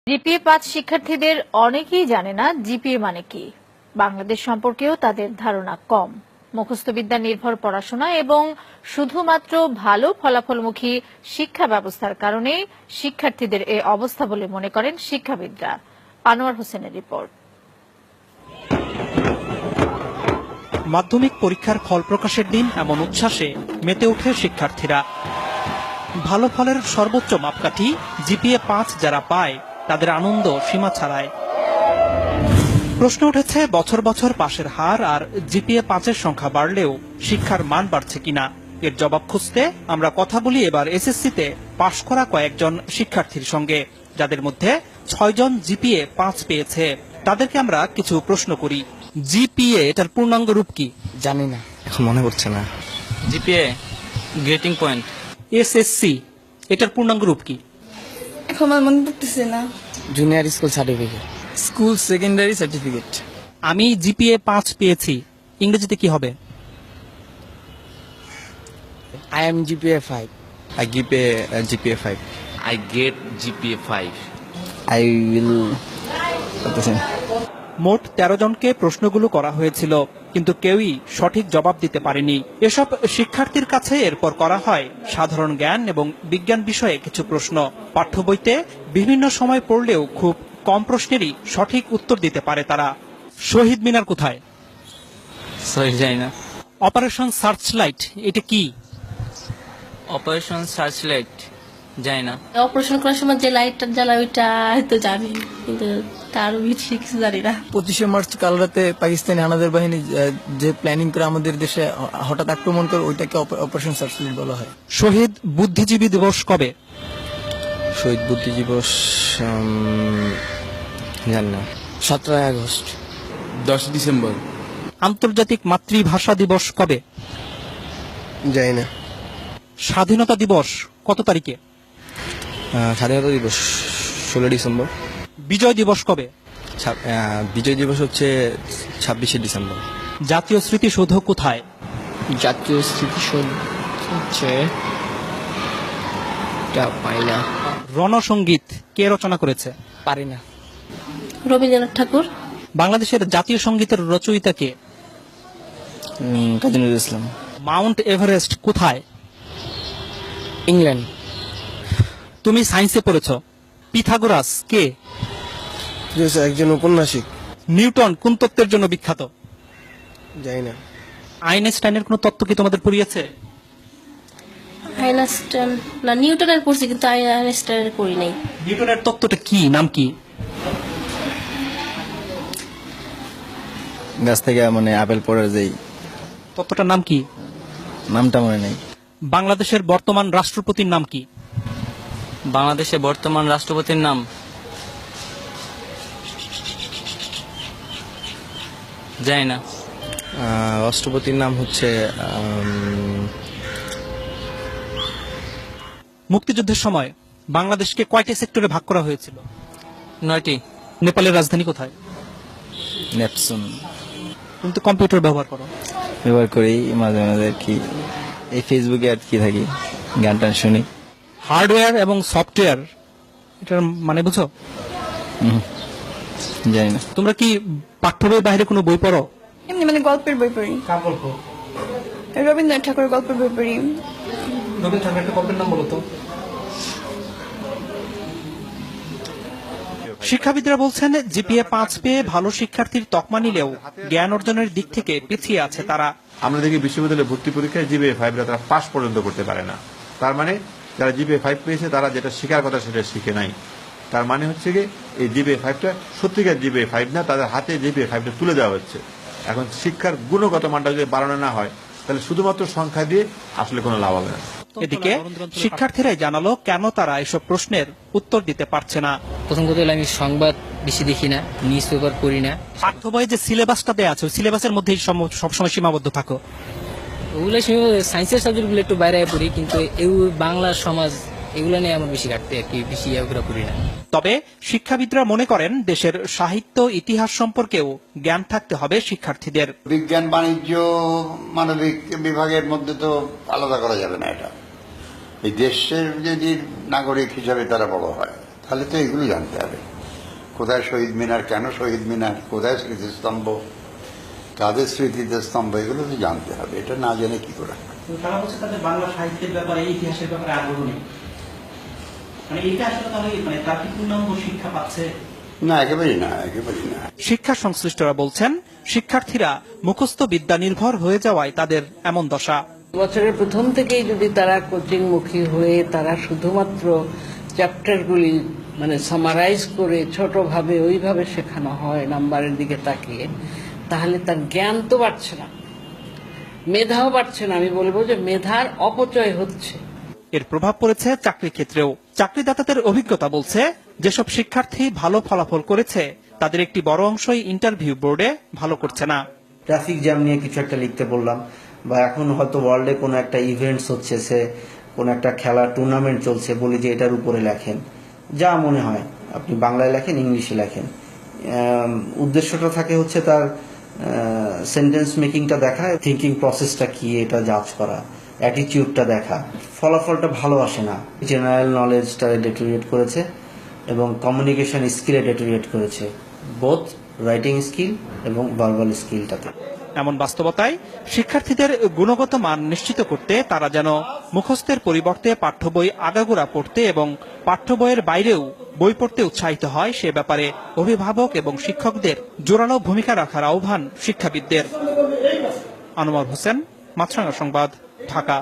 জিপিএ-5 শিক্ষার্থীদের অনেকেই জানে না জিপিএ মানে কি। বাংলাদেশ সম্পর্কেও তাদের ধারণা কম। মুখস্থবিদ্যা নির্ভর পড়াশোনা এবং শুধুমাত্র ভালো ফলাফলমুখী শিক্ষা ব্যবস্থার কারণে শিক্ষার্থীদের এ অবস্থা বলে মনে করেন শিক্ষাবিদরা। আনোয়ার হোসেনের রিপোর্ট। মাধ্যমিক পরীক্ষার ফল প্রকাশের দিন এমন উচ্ছ্বাসে মেতে ওঠে শিক্ষার্থীরা। ভালো ফলের সর্বোচ্চ মাপকাঠি জিপিএ-5 যারা পায় তাদের আনন্দ সীমা ছাড়ায়। প্রশ্ন উঠেছে বছর বছর পাশের হার আর জিপিএ-5 সংখ্যা বাড়লেও শিক্ষার মান বাড়ছে কিনা। এর জবাব খুঁজতে আমরা কথা বলি এবার এসএসসিতে পাশ করা কয়েকজন শিক্ষার্থীর সঙ্গে, যাদের মধ্যে 6 জন জিপিএ-5 পেয়েছে। তাদেরকে আমরা কিছু প্রশ্ন করি। জিপিএ এটার পূর্ণাঙ্গ রূপ কি? জানি না, এখন মনে পড়ছে না। GPA grating point. এসএসসি এটার পূর্ণাঙ্গ রূপ কি? এখন আমার মনে পড়তেছে না। Junior school certificate. School secondary certificate. আমি জিপিএ-5 পেয়েছি, ইংরেজিতে কি হবে? I am GPA 5. I give a GPA 5. I get GPA 5. I will. মোট 13 জনকে প্রশ্নগুলো করা হয়েছিল, কিন্তু কেউই সঠিক জবাব দিতে পারেনি। এসব শিক্ষার্থীর কাছে এরপর করা হয় সাধারণ জ্ঞান এবং বিজ্ঞান বিষয়ে কিছু প্রশ্ন। পাঠ্য বইতে বিভিন্ন সময় পড়লেও খুব কম প্রশ্নেরই সঠিক উত্তর দিতে পারে তারা। শহীদ মিনার কোথায়? সরি, জানি না। অপারেশন সার্চলাইট এটা কি? অপারেশন সার্চলাইট জানি না। অপারেশন করার সময় যে লাইটটা জ্বালা ওইটা হয়তো জানি, কিন্তু তার বেশি কিছু জানি না। 25শে মার্চ কাল রাতে পাকিস্তানি হানাদার বাহিনী যে প্ল্যানিং করে আমাদের দেশে হঠাৎ আক্রমণ করে, ওইটাকে অপারেশন সার্চলাইট বলা হয়। শহীদ বুদ্ধিজীবী দিবস কবে? শহীদ বুদ্ধি দিবস জানি না। 17 আগস্ট। 10 ডিসেম্বর। আন্তর্জাতিক মাতৃভাষা দিবস কবে? জানি না। স্বাধীনতা দিবস কত তারিখে? স্বাধীনতা দিবস 16 ডিসেম্বর। বিজয় দিবস কবে? বিজয় দিবস হচ্ছে 26শে ডিসেম্বর। জাতীয় স্মৃতিসৌধ কোথায়? জাতীয় স্মৃতিসৌধ হচ্ছে পাই না। রণসঙ্গীত কে রচনা করেছে? পারি না। রবীন্দ্রনাথ ঠাকুর। বাংলাদেশের জাতীয় সঙ্গীতের রচয়িতা কে? কাজী নজরুল ইসলাম। মাউন্ট এভারেস্ট কোথায়? ইংল্যান্ড। তুমি সায়েন্সে পড়েছ। পিথাগোরাস কে? একজন ঔপন্যাসিক। নিউটন কোন তত্ত্বের জন্য বিখ্যাত? জানি না। আইনস্টাইনের কোন তত্ত্ব কি তোমাদের পড়িয়েছে? আইনস্টাইন না, নিউটনের পড়ছি, কিন্তু আইনস্টাইনের পড়ি নাই। নিউটনের তত্ত্বটা কি, নাম কি? গাছ থেকে মানে আপেল পড়ার যেই তত্ত্বটার নাম কি? নামটা মনে নেই। বাংলাদেশের বর্তমান রাষ্ট্রপতির নাম কি? বাংলাদেশের বর্তমান রাষ্ট্রপতির নাম জানি না। রাষ্ট্রপতির নাম হচ্ছে মুক্তিযুদ্ধের সময় বাংলাদেশকে কয়টি সেক্টরে ভাগ করা হয়েছিল? 9টি। নেপালের রাজধানী কোথায়? নেপসুন। তুমি তো কম্পিউটার ব্যবহার করো। ব্যবহার করি মাঝে মাঝে আর কি, এই ফেসবুকে আর কি থাকি, গান টান শুনি। হার্ডওয়্যার এবং সফটওয়্যার এটার মানে বুঝো? জানি না। তোমরা কি পাঠ্য বইয়ের বাইরে কোনো বই পড়ো? এমনি মানে গল্পের বই পড়ি। কার গল্প? রবীন্দ্রনাথ ঠাকুরের গল্পের বই পড়ি। রবীন্দ্রনাথ ঠাকুরের একটা গল্পের নাম বলো তো। শিক্ষাবিদরা বলছেন জিপিএ-5 পেয়ে ভালো শিক্ষার্থীর তকমা নিলেও জ্ঞান অর্জনের দিক থেকে পিছিয়ে আছে তারা। আমরা দেখি বিশ্ববিদ্যালয়ে ভর্তি পরীক্ষায় জিপিএ-5 তারা পাস পর্যন্ত করতে পারে না। তার মানে যারা জিপিএ-5 পেয়েছে তারা যেটা শেখার কথা সেটা শিখে নাই। তার মানে হচ্ছে কি এই জিপিএ-5টা সত্যিকার জিপিএ-5 না, তাদের হাতে জিপিএ-5টা তুলে দেওয়া হচ্ছে। এখন শিক্ষার গুণগত মানটা যদি বাড়ানো না হয়, তাহলে শুধুমাত্র সংখ্যা দিয়ে আসলে কোনো লাভ হবে না। এদিকে শিক্ষার্থীরাই জানালো কেন তারা এসব প্রশ্নের উত্তর দিতে পারছে না। প্রথম কথা হলো আমি সংবাদ বেশি দেখি না, নিউজ পেপার পড়ি না। পাঠ্য বইয়ে যে সিলেবাসটা দেওয়া আছে ওই সিলেবাসের মধ্যেই সবসময় সীমাবদ্ধ থাকো। ওগুলো সায়েন্সের সাবজেক্টগুলো একটু বাইরে পড়ি, কিন্তু বাংলা সমাজ এগুলো নিয়ে আমার বেশি কাটতে আর কি, বেশি পড়ি না। তবে শিক্ষাবিদরা মনে করেন দেশের সাহিত্য ইতিহাস সম্পর্কেও জ্ঞান থাকতে হবে শিক্ষার্থীদের। বিজ্ঞান, বাণিজ্য, মানবিক বিভাগের মধ্যে তো আলাদা করা যাবে না। এটা এই দেশের যদি নাগরিক হিসাবে তারা বড় হয়, তাহলে তো এগুলো জানতে হবে। কোথায় শহীদ মিনার, কেন শহীদ মিনার, কোথায় স্মৃতিস্তম্ভ, কাদের স্মৃতিতে স্তম্ভ, এগুলো তো জানতে হবে। এটা না জেনে কি করে? তারা বলছে তাদের বাংলা সাহিত্যের ব্যাপারে, ইতিহাসের ব্যাপারে আগ্রহ নেই। মানে এটা আসলে তাহলে মানে তার কি পূর্ণাঙ্গ শিক্ষা পাচ্ছে? না, একেবারেই না, একেবারেই না। শিক্ষা সংশ্লিষ্টরা বলছেন, শিক্ষার্থীরা মুখস্থ বিদ্যা নির্ভর হয়ে যাওয়ায় তাদের এমন দশা। বছরের প্রথম থেকেই যদি তারা কোচিংমুখী হয়ে তারা শুধুমাত্র চ্যাপ্টারগুলি মানে সামারাইজ করে ছোটভাবে ওইভাবে শেখানো হয় নাম্বারের দিকে তাকিয়ে, তাহলে তার জ্ঞান তো বাড়ছে না, মেধাও বাড়ছে না। আমি বলবো যে মেধার অপচয় হচ্ছে। এর প্রভাব পড়েছে চাকরি ক্ষেত্রেও। চাকরিদাতাদের অভিজ্ঞতা বলছে, যেসব শিক্ষার্থী ভালো ফলাফল করেছে তাদের একটি বড় অংশই ইন্টারভিউ বোর্ডে ভালো করছে না। ট্রাফিক জ্যাম নিয়ে কিছু একটা লিখতে বললাম, বা এখন হয়তো ওয়ার্ল্ডে কোনো একটা ইভেন্টস হচ্ছে, সে কোনো একটা খেলার টুর্নামেন্ট চলছে, বলি যে এটার উপরে লেখেন, যা মনে হয় আপনি বাংলায় লেখেন, ইংলিশে লেখেন। উদ্দেশ্যটা থাকে হচ্ছে তার সেন্টেন্স মেকিংটা দেখা, থিঙ্কিং প্রসেসটা কি এটা জাজ করা, অ্যাটিটিউডটা দেখা। ফলাফলটা ভালো আসে না। জেনারেল নলেজটা ডেটোরিয়েট করেছে এবং কমিউনিকেশন স্কিলে ডেটোরিয়েট করেছে, বোথ রাইটিং স্কিল এবং ভার্বাল স্কিলটাতে। এমন বাস্তবতায় শিক্ষার্থীদের গুণগত মান নিশ্চিত করতে তারা যেন মুখস্থের পরিবর্তে পাঠ্য বই আগাগোড়া পড়তে এবং পাঠ্য বইয়ের বাইরেও বই পড়তে উৎসাহিত হয়, সে ব্যাপারে অভিভাবক এবং শিক্ষকদের জোরালো ভূমিকা রাখার আহ্বান শিক্ষাবিদদের। আনোয়ার হোসেন, মাছরাঙা সংবাদ, ঢাকা।